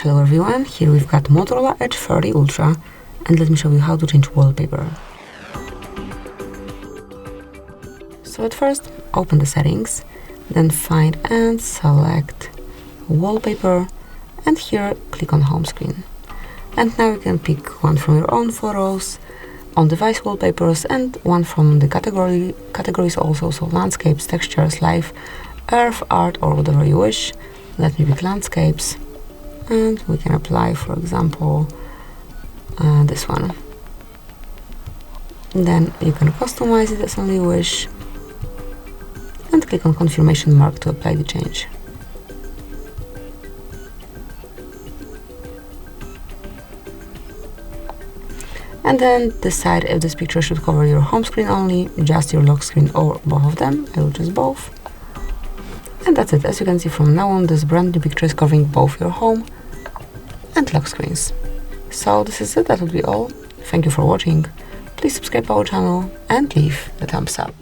Hello everyone, here we've got Motorola Edge 30 Ultra, and let me show you how to change wallpaper. So at first, open the settings, then find and select wallpaper, and here click on home screen. And now you can pick one from your own photos, on-device wallpapers, and one from the categories also, so landscapes, textures, life, earth, art, or whatever you wish. Let me pick landscapes. And we can apply, for example, this one. Then you can customize it as only you wish and click on confirmation mark to apply the change. And then decide if this picture should cover your home screen only, just your lock screen, or both of them. I will choose both. And that's it. As you can see, from now on, this brand new picture is covering both your home and lock screens. So this is it, that would be all. Thank you for watching. Please subscribe to our channel and leave the thumbs up.